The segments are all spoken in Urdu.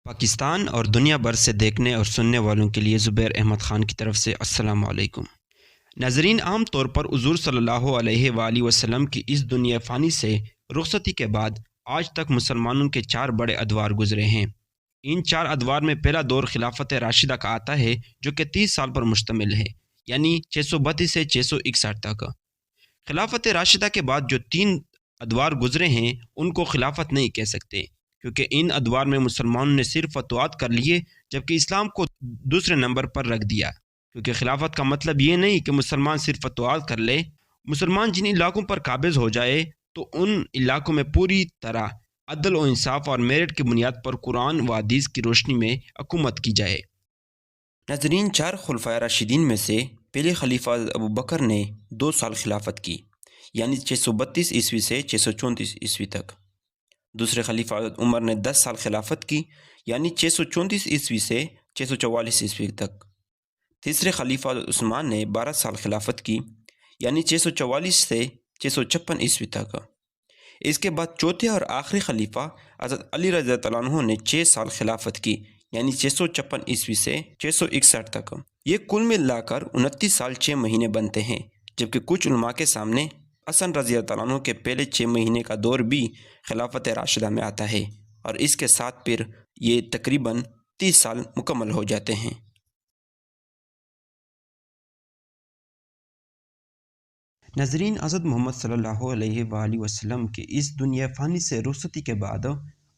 پاکستان اور دنیا بھر سے دیکھنے اور سننے والوں کے لیے زبیر احمد خان کی طرف سے السلام علیکم۔ ناظرین، عام طور پر حضور صلی اللہ علیہ وآلہ وسلم کی اس دنیا فانی سے رخصتی کے بعد آج تک مسلمانوں کے 4 بڑے ادوار گزرے ہیں۔ ان 4 ادوار میں پہلا دور خلافت راشدہ کا آتا ہے جو کہ 30 سال پر مشتمل ہے، یعنی 632 سے 661 تک۔ خلافت راشدہ کے بعد جو 3 ادوار گزرے ہیں ان کو خلافت نہیں کہہ سکتے، کیونکہ ان ادوار میں مسلمانوں نے صرف فتوحات کر لیے جبکہ اسلام کو دوسرے نمبر پر رکھ دیا، کیونکہ خلافت کا مطلب یہ نہیں کہ مسلمان صرف فتوحات کر لے۔ مسلمان جن علاقوں پر قابض ہو جائے تو ان علاقوں میں پوری طرح عدل و انصاف اور میرٹ کی بنیاد پر قرآن و حدیث کی روشنی میں حکومت کی جائے۔ ناظرین، 4 خلفائے راشدین میں سے پہلے خلیفہ ابو بکر نے 2 سال خلافت کی، یعنی 632 عیسوی سے 634 عیسوی تک۔ دوسرے خلیفہ عمر نے 10 سال خلافت کی، یعنی 634 عیسوی سے 644 عیسوی تک۔ تیسرے خلیفہ عثمان نے 12 سال خلافت کی، یعنی 644 سے 656 عیسوی تک۔ اس کے بعد چوتھے اور آخری خلیفہ حضرت علی رضی اللہ عنہ نے 6 سال خلافت کی، یعنی 656 عیسوی سے 661 تک۔ یہ کل ملا کر 29 سال 6 مہینے بنتے ہیں، جبکہ کچھ علماء کے سامنے حسن رضی اللہ عنہ کے پہلے 6 مہینے کا دور بھی خلافت راشدہ میں آتا ہے، اور اس کے ساتھ پھر یہ تقریباً 30 سال مکمل ہو جاتے ہیں۔ ناظرین، حضرت محمد صلی اللہ علیہ وآلہ وسلم کے اس دنیا فانی سے رخصتی کے بعد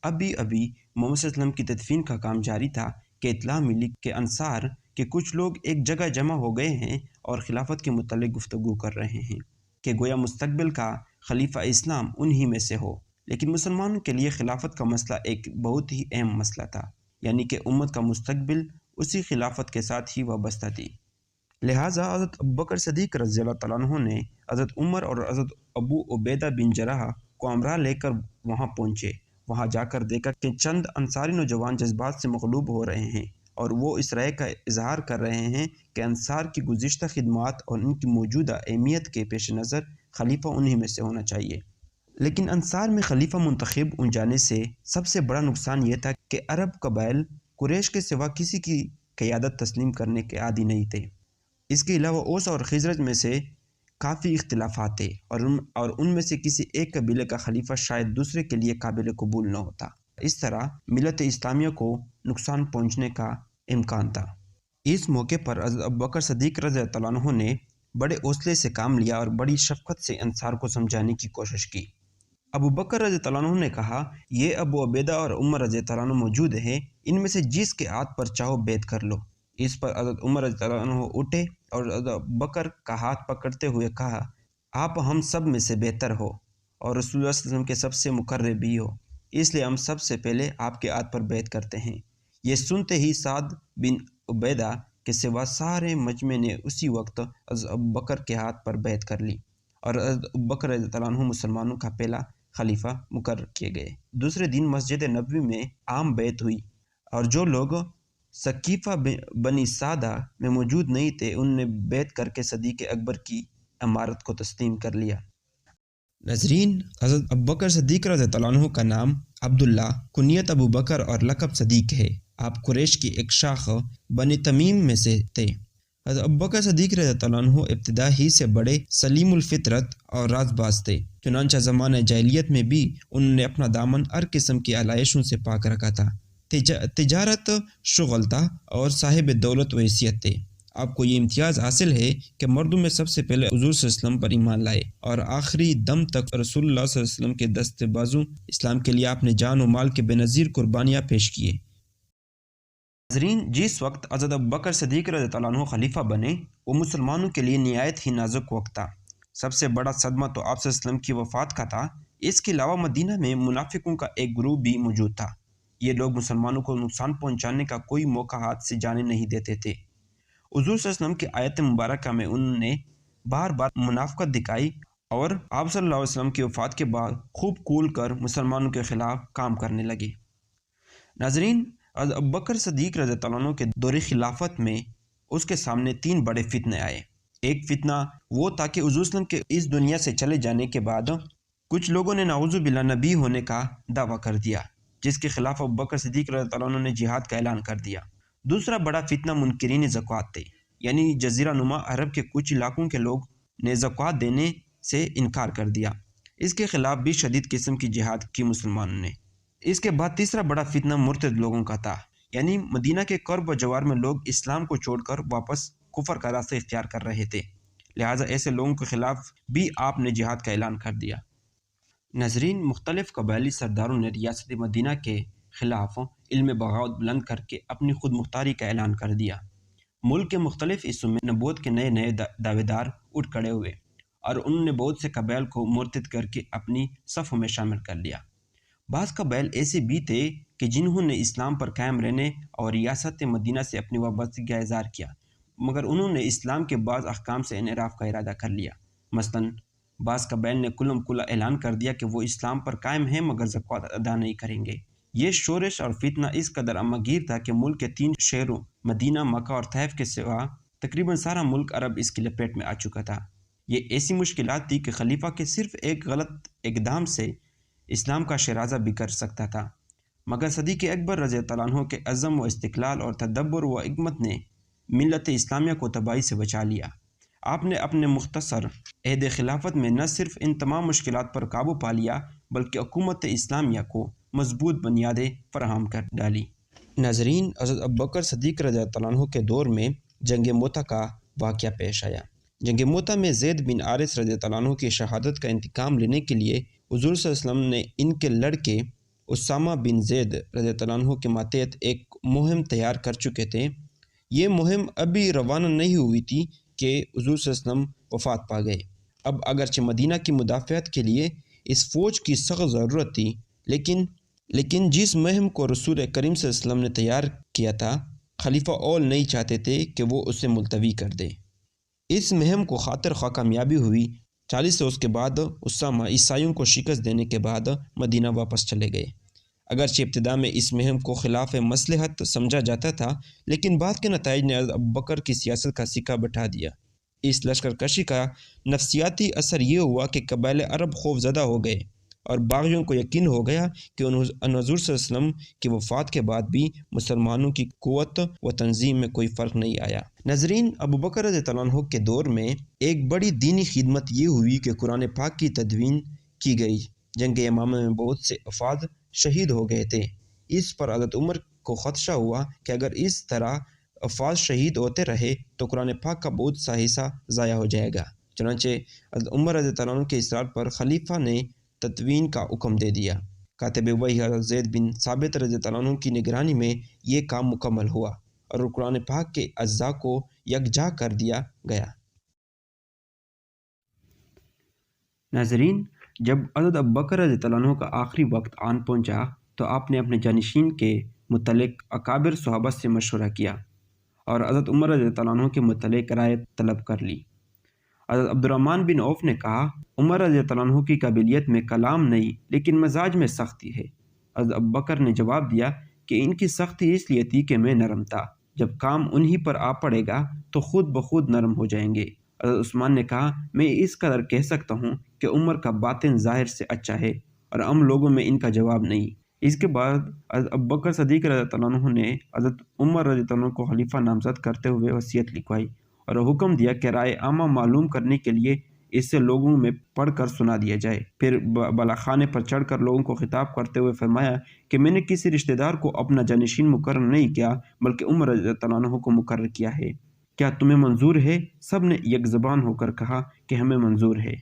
ابھی محمد صلی اللہ علیہ وسلم کی تدفین کا کام جاری تھا کہ اطلاع ملی کہ انصار کے کچھ لوگ ایک جگہ جمع ہو گئے ہیں اور خلافت کے متعلق گفتگو کر رہے ہیں کہ گویا مستقبل کا خلیفہ اسلام انہی میں سے ہو۔ لیکن مسلمانوں کے لیے خلافت کا مسئلہ ایک بہت ہی اہم مسئلہ تھا، یعنی کہ امت کا مستقبل اسی خلافت کے ساتھ ہی وابستہ تھی۔ لہٰذا حضرت ابوبکر صدیق رضی اللہ تعالیٰ عنہ نے حضرت عمر اور حضرت ابو عبیدہ بن جراح کو ہمراہ لے کر وہاں پہنچے۔ وہاں جا کر دیکھا کہ چند انصاری نوجوان جذبات سے مغلوب ہو رہے ہیں اور وہ اس رائے کا اظہار کر رہے ہیں کہ انصار کی گزشتہ خدمات اور ان کی موجودہ اہمیت کے پیش نظر خلیفہ انہی میں سے ہونا چاہیے۔ لیکن انصار میں خلیفہ منتخب ہو جانے سے سب سے بڑا نقصان یہ تھا کہ عرب قبائل قریش کے سوا کسی کی قیادت تسلیم کرنے کے عادی نہیں تھے۔ اس کے علاوہ اوس اور خزرج میں سے کافی اختلافات تھے اور ان میں سے کسی ایک قبیلے کا خلیفہ شاید دوسرے کے لیے قابل قبول نہ ہوتا۔ اس طرح ملت اسلامیہ کو نقصان پہنچنے کا امکان تھا۔ اس موقع پر حضرت ابوبکر صدیق رضی اللہ عنہ نے بڑے حوصلے سے کام لیا اور بڑی شفقت سے انصار کو سمجھانے کی کوشش کی۔ ابوبکر رضی اللہ عنہ نے کہا، یہ ابو عبیدہ اور عمر رضی اللہ عنہ موجود ہیں، ان میں سے جس کے ہاتھ پر چاہو بیعت کر لو۔ اس پر حضرت عمر رضی اللہ عنہ اٹھے اور حضرت ابوبکر کا ہاتھ پکڑتے ہوئے کہا، آپ ہم سب میں سے بہتر ہو اور رسول اللہ صلی اللہ علیہ وسلم کے سب سے مقرب بھی ہو، اس لیے ہم سب سے پہلے آپ کے ہاتھ پر بیعت کرتے ہیں۔ یہ سنتے ہی سعد بن عبیدہ کے سوا سارے مجمع نے اسی وقت حضرت ابوبکر کے ہاتھ پر بیعت کر لی اور حضرت ابوبکر رضی اللہ عنہ مسلمانوں کا پہلا خلیفہ مقرر کیے گئے۔ دوسرے دن مسجد نبوی میں عام بیعت ہوئی اور جو لوگ ثقیفہ بنی سعدہ میں موجود نہیں تھے ان نے بیعت کر کے صدیق اکبر کی امارت کو تسلیم کر لیا۔ ناظرین، حضرت ابوبکر صدیق رضی اللہ عنہ کا نام عبداللہ، کنیت ابو بکر اور لقب صدیق ہے۔ آپ قریش کی ایک شاخ بنی تمیم میں سے تھے۔ حضرت ابوبکر صدیق رضی اللہ عنہ ابتدا ہی سے بڑے سلیم الفطرت اور راز باز تھے، چنانچہ زمانہ جاہلیت میں بھی انہوں نے اپنا دامن ہر قسم کی علائشوں سے پاک رکھا تھا۔ تجارت شغل تھا اور صاحب دولت و حیثیت تھے۔ آپ کو یہ امتیاز حاصل ہے کہ مردوں میں سب سے پہلے حضور صلی اللہ علیہ وسلم پر ایمان لائے اور آخری دم تک رسول اللہ صلی اللہ علیہ وسلم کے دست بازو اسلام کے لیے آپ نے جان و مال کے بے نظیر قربانیاں پیش کیے۔ ناظرین، جس وقت حضرت ابوبکر صدیق رضی اللہ عنہ خلیفہ بنے وہ مسلمانوں کے لیے نہایت ہی نازک وقت تھا۔ سب سے بڑا صدمہ تو آپ صلی اللہ علیہ وسلم کی وفات کا تھا۔ اس کے علاوہ مدینہ میں منافقوں کا ایک گروہ بھی موجود تھا۔ یہ لوگ مسلمانوں کو نقصان پہنچانے کا کوئی موقع ہاتھ سے جانے نہیں دیتے تھے۔ حضور صلی اللہ علیہ وسلم کی آیت مبارکہ میں انہوں نے بار بار منافقت دکھائی اور آپ صلی اللہ علیہ وسلم کی وفات کے بعد خوب کھول کر مسلمانوں کے خلاف کام کرنے لگے۔ ناظرین، حضرت ابوبکر صدیق رضی اللہ عنہ کے دور خلافت میں اس کے سامنے 3 بڑے فتنے آئے۔ ایک فتنہ وہ تھا کہ حضور صلی اللہ علیہ وسلم کے اس دنیا سے چلے جانے کے بعد کچھ لوگوں نے نعوذ باللہ نبی ہونے کا دعویٰ کر دیا جس کے خلاف ابوبکر صدیق رضی اللہ عنہ نے جہاد کا اعلان کر دیا۔ دوسرا بڑا فتنہ منکرین زکوٰۃ تھے، یعنی جزیرہ نما عرب کے کچھ علاقوں کے لوگ نے زکوٰۃ دینے سے انکار کر دیا۔ اس کے خلاف بھی شدید قسم کی جہاد کی مسلمانوں نے۔ اس کے بعد تیسرا بڑا فتنہ مرتد لوگوں کا تھا، یعنی مدینہ کے قرب و جوار میں لوگ اسلام کو چھوڑ کر واپس کفر کا راستہ اختیار کر رہے تھے، لہٰذا ایسے لوگوں کے خلاف بھی آپ نے جہاد کا اعلان کر دیا۔ ناظرین، مختلف قبائلی سرداروں نے ریاست مدینہ کے خلاف علم بغاوت بلند کر کے اپنی خود مختاری کا اعلان کر دیا۔ ملک کے مختلف حصوں میں نبوت کے نئے نئے دعوے دار اٹھ کھڑے ہوئے اور انہوں نے بہت سے قبائل کو مرتد کر کے اپنی صفوں میں شامل کر لیا۔ بعض قبائل ایسے بھی تھے کہ جنہوں نے اسلام پر قائم رہنے اور ریاست مدینہ سے اپنی وابستگی کا اظہار کیا، مگر انہوں نے اسلام کے بعض احکام سے انحراف کا ارادہ کر لیا۔ مثلاً بعض قبائل نے کلم کلا اعلان کر دیا کہ وہ اسلام پر قائم ہیں مگر زکوٰۃ ادا نہیں کریں گے۔ یہ شورش اور فتنہ اس قدر امگیر تھا کہ ملک کے 3 شہروں مدینہ، مکہ اور طائف کے سوا تقریباً سارا ملک عرب اس کی لپیٹ میں آ چکا تھا۔ یہ ایسی مشکلات تھی کہ خلیفہ کے صرف ایک غلط اقدام سے اسلام کا شیرازہ بھی کر سکتا تھا، مگر صدیق اکبر رضی اللہ عنہ کے عزم و استقلال اور تدبر و حکمت نے ملت اسلامیہ کو تباہی سے بچا لیا۔ آپ نے اپنے مختصر عہد خلافت میں نہ صرف ان تمام مشکلات پر قابو پا لیا بلکہ حکومت اسلامیہ کو مضبوط بنیادیں فراہم کر ڈالی۔ ناظرین، حضرت ابوبکر صدیق رضی اللہ عنہ کے دور میں جنگ موتا کا واقعہ پیش آیا۔ جنگ موتا میں زید بن حارث رضی اللہ عنہ کی شہادت کا انتقام لینے کے لیے حضور صلی اللہ علیہ وسلم نے ان کے لڑکے اسامہ بن زید رضی اللہ عنہ کے ماتحت ایک مہم تیار کر چکے تھے۔ یہ مہم ابھی روانہ نہیں ہوئی تھی کہ حضور صلی اللہ علیہ وسلم وفات پا گئے۔ اب اگرچہ مدینہ کی مدافعت کے لیے اس فوج کی سخت ضرورت تھی، لیکن جس مہم کو رسول کریم صلی اللہ علیہ وسلم نے تیار کیا تھا، خلیفہ اول نہیں چاہتے تھے کہ وہ اسے ملتوی کر دے۔ اس مہم کو خاطر خواہ کامیابی ہوئی۔ 40 روز کے بعد اسامہ عیسائیوں کو شکست دینے کے بعد مدینہ واپس چلے گئے۔ اگرچہ ابتدا میں اس مہم کو خلاف مصلحت سمجھا جاتا تھا، لیکن بعد کے نتائج نے حضرت ابوبکر کی سیاست کا سکہ بٹھا دیا۔ اس لشکر کشی کا نفسیاتی اثر یہ ہوا کہ قبائل عرب خوف زدہ ہو گئے اور باغیوں کو یقین ہو گیا کہ حضور صلی اللہ علیہ وسلم کی وفات کے بعد بھی مسلمانوں کی قوت و تنظیم میں کوئی فرق نہیں آیا۔ ناظرین، ابوبکر رضی اللہ عنہ کے دور میں ایک بڑی دینی خدمت یہ ہوئی کہ قرآن پاک کی تدوین کی گئی۔ جنگ یمامہ میں بہت سے افراد شہید ہو گئے تھے۔ اس پر حضرت عمر کو خدشہ ہوا کہ اگر اس طرح افراد شہید ہوتے رہے تو قرآن پاک کا بہت سا حصہ ضائع ہو جائے گا۔ چنانچہ حضرت عمر رضی اللہ عنہ کے اصرار پر خلیفہ نے تدوین کا حکم دے دیا۔ کاتب وحی حضرت زید بن ثابت رضی اللہ عنہ کی نگرانی میں یہ کام مکمل ہوا اور قرآن پاک کے اجزاء کو یکجا کر دیا گیا۔ ناظرین، جب حضرت ابوبکر رضی اللہ عنہ کا آخری وقت آن پہنچا تو آپ نے اپنے جانشین کے متعلق اکابر صحابہ سے مشورہ کیا اور حضرت عمر رضی اللہ عنہ کے متعلق رائے طلب کر لی۔ حضرت عبد الرحمن بن عوف نے کہا، عمر رضی اللہ عنہ کی قابلیت میں کلام نہیں لیکن مزاج میں سختی ہے۔ حضرت ابوبکر نے جواب دیا کہ ان کی سختی اس لیے تھی کہ میں نرم تھا، جب کام انہی پر آ پڑے گا تو خود بخود نرم ہو جائیں گے۔ حضرت عثمان نے کہا، میں اس قدر کہہ سکتا ہوں کہ عمر کا باطن ظاہر سے اچھا ہے اور عام لوگوں میں ان کا جواب نہیں۔ اس کے بعد حضرت ابوبکر صدیق رضی اللہ عنہ نے حضرت عمر رضی اللہ عنہ کو خلیفہ نامزد کرتے ہوئے وصیت لکھوائی اور حکم دیا کہ رائے عامہ معلوم کرنے کے لیے اسے لوگوں میں پڑھ کر سنا دیا جائے۔ پھر بالاخانے پر چڑھ کر لوگوں کو خطاب کرتے ہوئے فرمایا کہ میں نے کسی رشتہ دار کو اپنا جانشین مقرر نہیں کیا بلکہ عمر رضی اللہ عنہ کو مقرر کیا ہے۔ کیا تمہیں منظور ہے؟ سب نے یک زبان ہو کر کہا کہ ہمیں منظور ہے۔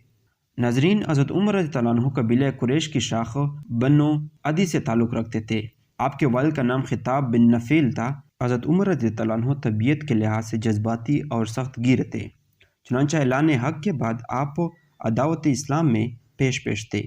ناظرین، حضرت عمر رضی اللہ عنہ قبیلہ قریش کی شاخ بنو عدی سے تعلق رکھتے تھے۔ آپ کے والد کا نام خطاب بن نفیل تھا۔ حضرت عمر رضی اللہ عنہ طبیعت کے لحاظ سے جذباتی اور سخت گیر تھے، چنانچہ اعلان حق کے بعد آپ عداوت اسلام میں پیش تھے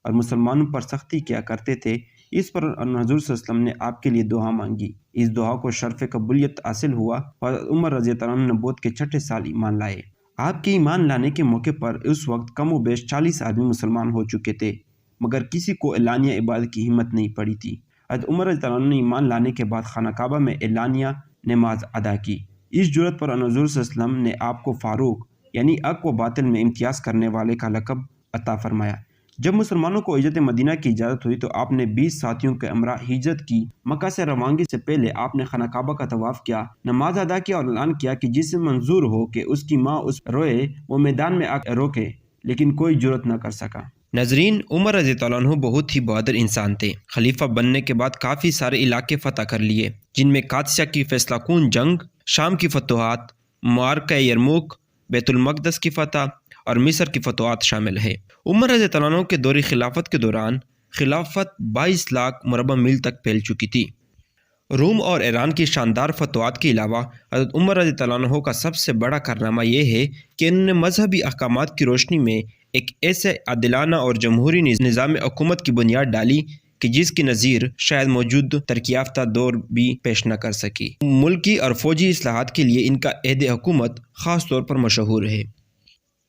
اور مسلمانوں پر سختی کیا کرتے تھے۔ اس پر حضور صلی اللہ علیہ وسلم نے آپ کے لیے دعا مانگی۔ اس دعا کو شرف قبولیت حاصل ہوا اور حضرت عمر رضی اللہ عنہ نبوت کے 6 سال ایمان لائے۔ آپ کے ایمان لانے کے موقع پر اس وقت کم و بیش 40 آدمی مسلمان ہو چکے تھے، مگر کسی کو اعلانیہ عبادت کی ہمت نہیں پڑی تھی۔ حضرت عمر رضی اللہ عنہ نے ایمان لانے کے بعد خانہ کعبہ میں اعلانیہ نماز ادا کی۔ اس جرت پر حضور صلی اللہ علیہ وسلم نے آپ کو فاروق یعنی حق و باطل میں امتیاز کرنے والے کا لقب عطا فرمایا، جب مسلمانوں کو ہجرت مدینہ کی اجازت ہوئی تو آپ نے 20 ساتھیوں کے ہمراہ ہجرت کی۔ مکہ سے روانگی سے پہلے آپ نے خانہ کعبہ کا طواف کیا، نماز ادا کیا اور اعلان کیا کہ جسے منظور ہو کہ اس کی ماں اس روئے وہ میدان میں آ روکے، لیکن کوئی جرأت نہ کر سکا۔ ناظرین، عمر رضی اللہ عنہ بہت ہی بہادر انسان تھے۔ خلیفہ بننے کے بعد کافی سارے علاقے فتح کر لیے، جن میں قادسیہ کی فیصلہ کن جنگ، شام کی فتوحات، معرکہ یرموک، بیت المقدس کی فتح اور مصر کی فتوحات شامل ہے۔ عمر رضی اللہ عنہ کے دور خلافت کے دوران خلافت 22 لاکھ مربع میل تک پھیل چکی تھی۔ روم اور ایران کی شاندار فتوحات کے علاوہ حضرت عمر رضی اللہ عنہ کا سب سے بڑا کارنامہ یہ ہے کہ انہوں نے مذہبی احکامات کی روشنی میں ایک ایسے عادلانہ اور جمہوری نظام حکومت کی بنیاد ڈالی کہ جس کی نظیر شاید موجود ترقی یافتہ دور بھی پیش نہ کر سکی۔ ملکی اور فوجی اصلاحات کے لیے ان کا عہد حکومت خاص طور پر مشہور ہے۔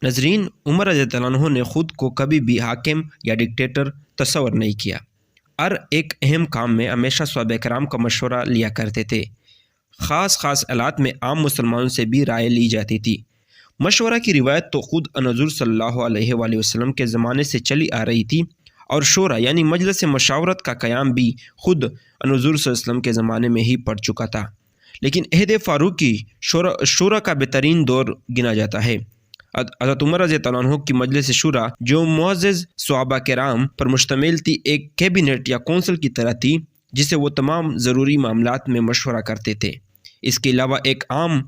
ناظرین، عمر رضی اللہ عنہ نے خود کو کبھی بھی حاکم یا ڈکٹیٹر تصور نہیں کیا۔ ہر ایک اہم کام میں ہمیشہ صحابہ کرام کا مشورہ لیا کرتے تھے۔ خاص حالات میں عام مسلمانوں سے بھی رائے لی جاتی تھی۔ مشورہ کی روایت تو خود حضور صلی اللہ علیہ وآلہ وسلم کے زمانے سے چلی آ رہی تھی، اور شورا یعنی مجلس مشاورت کا قیام بھی خود حضور صلی اللہ علیہ وسلم کے زمانے میں ہی پڑ چکا تھا، لیکن عہد فاروقی شورا کا بہترین دور گنا جاتا ہے۔ حضرت عمر رضی اللہ عنہ کی مجلس شورا، جو معزز صحابہ کرام پر مشتمل تھی، ایک کیبنٹ یا کونسل کی طرح تھی جسے وہ تمام ضروری معاملات میں مشورہ کرتے تھے۔ اس کے علاوہ ایک عام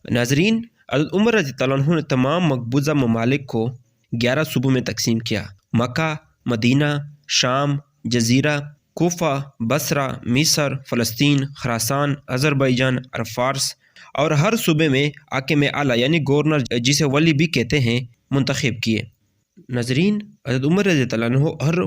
ناظرین، حضرت عمر رضی اللہ عنہ نے تمام مقبوضہ ممالک کو 11 صوبوں میں تقسیم کیا: مکہ، مدینہ، شام، جزیرہ، کوفہ، بصرہ، مصر، فلسطین، خراسان، آذربائیجان اور فارس، اور ہر صوبے میں حاکم اعلیٰ یعنی گورنر، جسے ولی بھی کہتے ہیں، منتخب کیے۔ ناظرین، حضرت عمر رضی اللہ عنہ ہر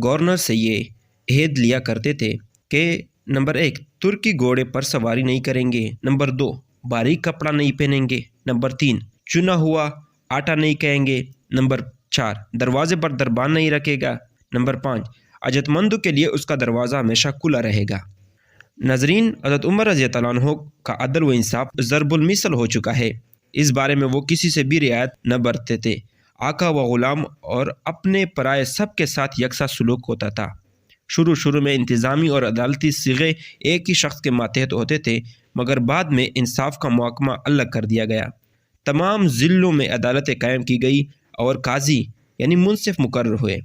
گورنر سے یہ عہد لیا کرتے تھے کہ نمبر 1، ترکی گھوڑے پر سواری نہیں کریں گے، نمبر 2، باریک کپڑا نہیں پہنیں گے، نمبر 3، چنا ہوا آٹا نہیں کہیں گے، نمبر 4، دروازے پر دربان نہیں رکھے گا، نمبر 5، حاجت مندوں کے لیے اس کا دروازہ ہمیشہ کھلا رہے گا۔ ناظرین، حضرت عمر رضی اللہ عنہ کا عدل و انصاف ضرب المثل ہو چکا ہے۔ اس بارے میں وہ کسی سے بھی رعایت نہ برتتے تھے۔ آقا و غلام اور اپنے پرائے سب کے ساتھ یکساں سلوک ہوتا تھا۔ شروع میں انتظامی اور عدالتی صیغے ایک ہی شخص کے ماتحت ہوتے تھے، مگر بعد میں انصاف کا محکمہ الگ کر دیا گیا۔ تمام ضلعوں میں عدالتیں قائم کی گئی اور قاضی یعنی منصف مقرر ہوئے۔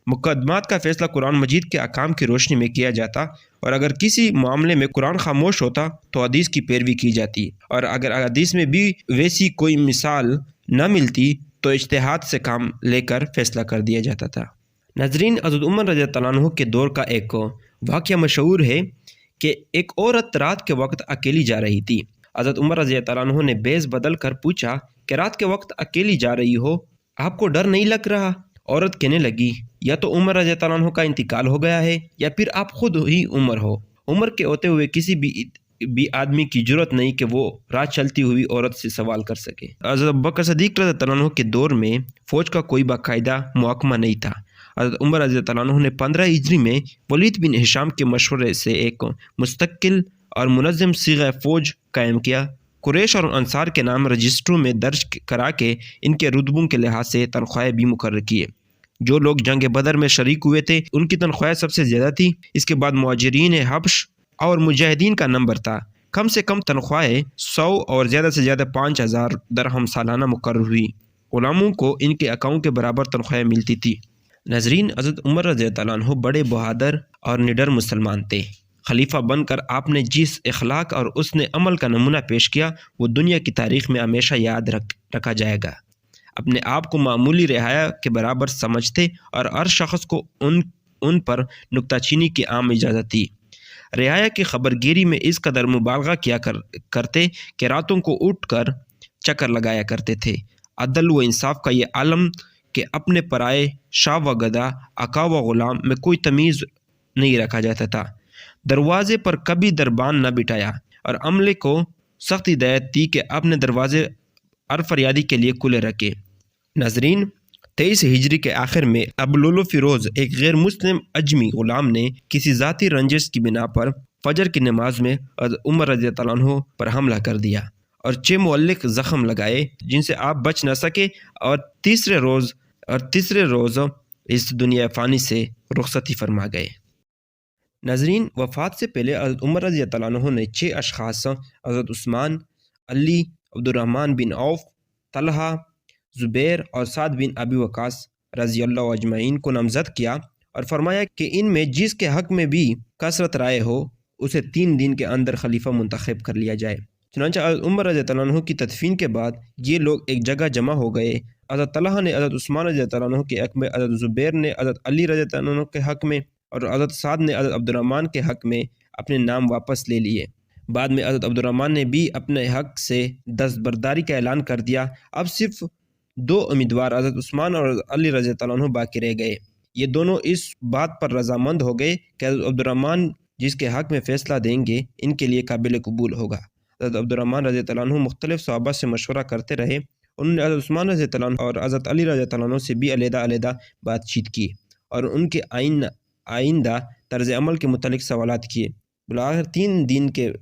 مقدمات کا فیصلہ قرآن مجید کے احکام کی روشنی میں کیا جاتا، اور اگر کسی معاملے میں قرآن خاموش ہوتا تو حدیث کی پیروی کی جاتی، اور اگر حدیث میں بھی ویسی کوئی مثال نہ ملتی تو اجتہاد سے کام لے کر فیصلہ کر دیا جاتا تھا۔ ناظرین، حضرت عمر رضی اللہ عنہ کے دور کا ایک واقعہ مشہور ہے کہ ایک عورت رات کے وقت اکیلی جا رہی تھی۔ حضرت عمر رضی اللہ عنہ نے بیز بدل کر پوچھا کہ رات کے وقت اکیلی جا رہی ہو، آپ کو ڈر نہیں لگ رہا؟ عورت کہنے لگی، یا تو عمر رضی اللہ عنہ کا انتقال ہو گیا ہے یا پھر آپ خود ہی عمر ہو۔ عمر کے ہوتے ہوئے کسی بھی آدمی کی جرت نہیں کہ وہ رات چلتی ہوئی عورت سے سوال کر سکے۔ حضرت ابوبکر صدیق رضی اللہ عنہ کے دور میں فوج کا کوئی باقاعدہ محکمہ نہیں تھا۔ حضرت عمر رضی اللہ عنہ نے 15 ہجری میں ولید بن ہشام کے مشورے سے ایک مستقل اور منظم صیغہ فوج قائم کیا۔ قریش اور انصار کے نام رجسٹروں میں درج کرا کے ان کے رتبوں کے لحاظ سے تنخواہیں بھی مقرر کیے۔ جو لوگ جنگ بدر میں شریک ہوئے تھے ان کی تنخواہیں سب سے زیادہ تھی۔ اس کے بعد مہاجرین حبش اور مجاہدین کا نمبر تھا۔ کم سے کم تنخواہیں 100 اور زیادہ سے زیادہ 5000 درہم سالانہ مقرر ہوئی۔ غلاموں کو ان کے اکاؤں کے برابر تنخواہیں ملتی تھی۔ ناظرین، حضرت عمر رضی اللہ عنہ بڑے بہادر اور نڈر مسلمان تھے۔ خلیفہ بن کر آپ نے جس اخلاق اور اس نے عمل کا نمونہ پیش کیا وہ دنیا کی تاریخ میں ہمیشہ یاد رکھا جائے گا۔ اپنے آپ کو معمولی رعایا کے برابر سمجھتے اور ہر شخص کو ان پر نکتہ چینی کی عام اجازت تھی۔ رعایا کی خبرگیری میں اس قدر مبالغہ کیا کرتے کہ راتوں کو اٹھ کر چکر لگایا کرتے تھے۔ عدل و انصاف کا یہ عالم کہ اپنے پرائے، شاہ و گدا، آقا و غلام میں کوئی تمیز نہیں رکھا جاتا تھا۔ دروازے پر کبھی دربان نہ بٹھایا اور عملے کو سخت ہدایت دی کہ اپنے دروازے ہر فریادی کے لیے کھلے رکھے۔ ناظرین، 23 ہجری کے آخر میں ابو فیروز، ایک غیر مسلم اجمی غلام نے کسی ذاتی رنجش کی بنا پر فجر کی نماز میں عمر رضی اللہ عنہ پر حملہ کر دیا اور 6 معلق زخم لگائے جن سے آپ بچ نہ سکے، اور تیسرے روز اس دنیا فانی سے رخصتی فرما گئے۔ ناظرین، وفات سے پہلے حضرت عمر رضی اللہ عنہ نے 6 اشخاص حضرت عثمان، علی، عبد الرحمن بن عوف، طلحہ، زبیر اور سعد بن ابی وقاص رضی اللہ اجمعین کو نامزد کیا اور فرمایا کہ ان میں جس کے حق میں بھی کثرت رائے ہو اسے 3 دن کے اندر خلیفہ منتخب کر لیا جائے۔ چنانچہ حضرت عمر رضی اللہ عنہ کی تدفین کے بعد یہ لوگ ایک جگہ جمع ہو گئے۔ حضرت طلحہ نے حضرت عثمان رضی اللہ عنہ کے حق میں، حضرت زبیر نے حضرت علی رضی اللہ عنہ کے حق میں اور حضرت سعد نے حضرت عبد الرحمن کے حق میں اپنے نام واپس لے لیے۔ بعد میں حضرت عبد الرحمن نے بھی اپنے حق سے دستبرداری کا اعلان کر دیا۔ اب صرف 2 امیدوار حضرت عثمان اور حضرت علی رضی اللہ عنہ باقی رہ گئے۔ یہ دونوں اس بات پر رضامند ہو گئے کہ حضرت عبد الرحمن جس کے حق میں فیصلہ دیں گے ان کے لیے قابل قبول ہوگا۔ حضرت عبد الرحمن رضی اللہ عنہ مختلف صحابہ سے مشورہ کرتے رہے۔ انہوں نے حضرت عثمان رضی اللہ عنہ اور حضرت علی رضی اللہ عنہ سے بھی علیحدہ علیحدہ بات چیت کی اور ان کے آئندہ طرز عمل کے متعلق سوالات کیے۔ بالآخر 3 دن کے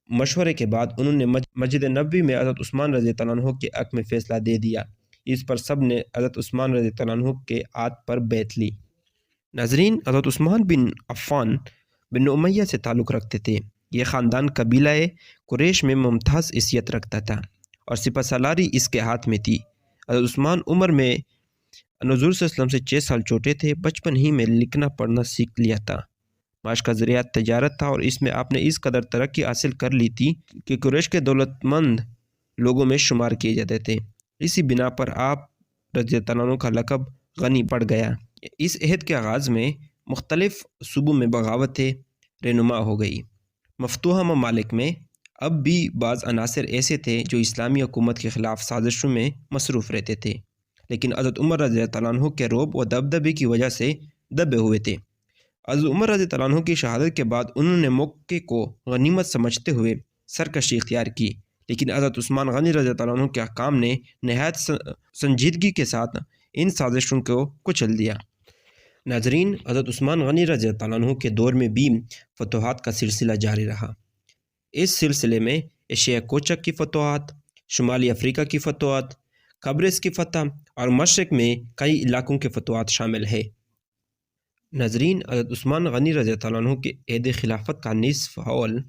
مشورے کے بعد انہوں نے مسجد نبوی میں حضرت عثمان رضی اللہ عنہ کے حق میں فیصلہ دے دیا۔ اس پر سب نے حضرت عثمان رضی اللہ عنہ کے ہاتھ پر بیعت لی۔ ناظرین، حضرت عثمان بن عفان بن امیہ سے تعلق رکھتے تھے۔ یہ خاندان قبیلہ قریش میں ممتاز حیثیت رکھتا تھا اور سپہ سالاری اس کے ہاتھ میں تھی۔ حضرت عثمان عمر میں حضور صلی اللہ علیہ وسلم سے 6 سال چھوٹے تھے۔ بچپن ہی میں لکھنا پڑھنا سیکھ لیا تھا۔ معاش کا ذریعہ تجارت تھا اور اس میں آپ نے اس قدر ترقی حاصل کر لی تھی کہ قریش کے دولت مند لوگوں میں شمار کیے جاتے تھے۔ اسی بنا پر آپ رضی اللہ عنہ کا لقب غنی پڑ گیا۔ اس عہد کے آغاز میں مختلف صوبوں میں بغاوتیں رونما ہو گئی۔ مفتوحہ ممالک میں اب بھی بعض عناصر ایسے تھے جو اسلامی حکومت کے خلاف سازشوں میں مصروف رہتے تھے، لیکن حضرت عمر رضی اللہ عنہ کے رعب و دبدبے کی وجہ سے دبے ہوئے تھے۔ حضرت عمر رضی اللہ عنہ کی شہادت کے بعد انہوں نے موقع کو غنیمت سمجھتے ہوئے سرکشی اختیار کی، لیکن حضرت عثمان غنی رضی اللہ عنہ کے حکام نے نہایت سنجیدگی کے ساتھ ان سازشوں کو کچل دیا۔ ناظرین، حضرت عثمان غنی رضی اللہ عنہ کے دور میں بھی فتوحات کا سلسلہ جاری رہا۔ اس سلسلے میں ایشیا کوچک کی فتوحات، شمالی افریقہ کی فتوحات، قبرص کی فتح اور مشرق میں کئی علاقوں کے فتوحات شامل ہیں۔ ناظرین، حضرت عثمان غنی رضی اللہ عنہ کے عہد خلافت کا نصف حول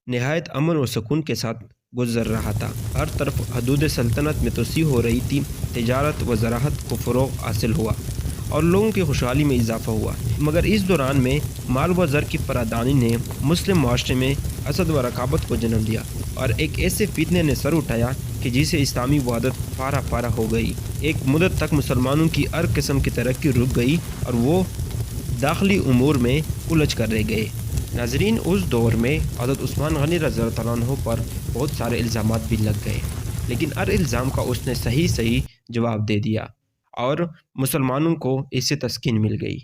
نہایت امن و سکون کے ساتھ گزر رہا تھا۔ ہر طرف حدود سلطنت میں توسیع ہو رہی تھی، تجارت و زراعت کو فروغ حاصل ہوا اور لوگوں کی خوشحالی میں اضافہ ہوا۔ مگر اس دوران میں مال و زر کی فراوانی نے مسلم معاشرے میں حسد و رقابت کو جنم دیا اور ایک ایسے فتنے نے سر اٹھایا کہ جسے اسلامی وحدت پارہ پارہ ہو گئی۔ ایک مدت تک مسلمانوں کی ہر قسم کی ترقی رک گئی اور وہ داخلی امور میں الجھ کر رہ گئے۔ ناظرین، اس دور میں حضرت عثمان غنی رضی اللہ عنہ پر بہت سارے الزامات بھی لگ گئے، لیکن ہر الزام کا اس نے صحیح جواب دے دیا اور مسلمانوں کو اس سے تسکین مل گئی۔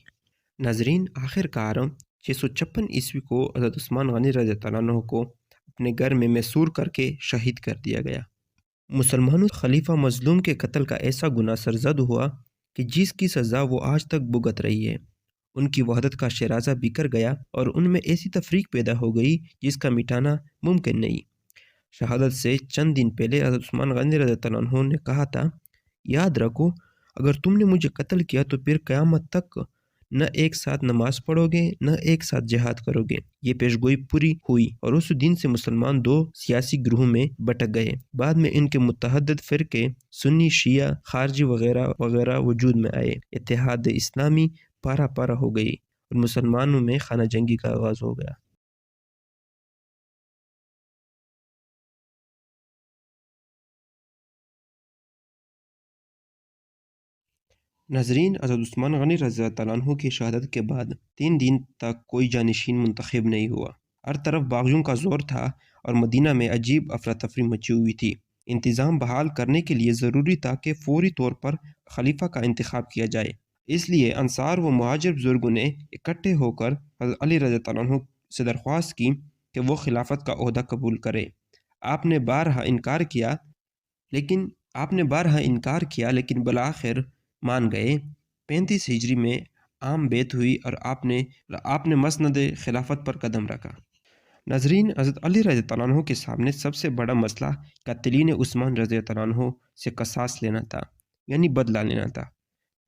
ناظرین، آخر کار 656 عیسوی کو حضرت عثمان غنی رضی اللہ عنہ کو اپنے گھر میں محصور کر کے شہید کر دیا گیا۔ مسلمانوں خلیفہ مظلوم کے قتل کا ایسا گناہ سرزد ہوا کہ جس کی سزا وہ آج تک بھگت رہی ہے۔ ان کی وحدت کا شیرازہ بکھر گیا اور ان میں ایسی تفریق پیدا ہو گئی جس کا مٹانا ممکن نہیں۔ شہادت سے چند دن پہلے حضرت عثمان غنی رضی اللہ عنہ نے کہا تھا، یاد رکھو اگر تم نے مجھے قتل کیا تو پھر قیامت تک نہ ایک ساتھ نماز پڑھو گے نہ ایک ساتھ جہاد کرو گے۔ یہ پیشگوئی پوری ہوئی اور اس دن سے مسلمان 2 سیاسی گروہوں میں بٹک گئے۔ بعد میں ان کے متعدد فرقے سنی، شیعہ، خارجی وغیرہ وغیرہ وجود میں آئے۔ اتحاد اسلامی پارہ پارہ ہو گئی اور مسلمانوں میں خانہ جنگی کا آغاز ہو گیا۔ ناظرین، حضرت عثمان غنی رضی اللہ عنہ کی شہادت کے بعد 3 دن تک کوئی جانشین منتخب نہیں ہوا۔ ہر طرف باغیوں کا زور تھا اور مدینہ میں عجیب افراتفری مچی ہوئی تھی۔ انتظام بحال کرنے کے لیے ضروری تھا کہ فوری طور پر خلیفہ کا انتخاب کیا جائے۔ اس لیے انصار و مہاجر بزرگوں نے اکٹھے ہو کر حضرت علی رضی اللہ عنہ سے درخواست کی کہ وہ خلافت کا عہدہ قبول کرے۔ آپ نے بارہا انکار کیا لیکن بالآخر مان گئے۔ 35 ہجری میں عام بیعت ہوئی اور آپ نے مسند خلافت پر قدم رکھا۔ ناظرین، حضرت علی رضی اللہ عنہ کے سامنے سب سے بڑا مسئلہ قاتلین عثمان رضی اللہ عنہ سے قصاص لینا تھا، یعنی بدلہ لینا تھا۔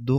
2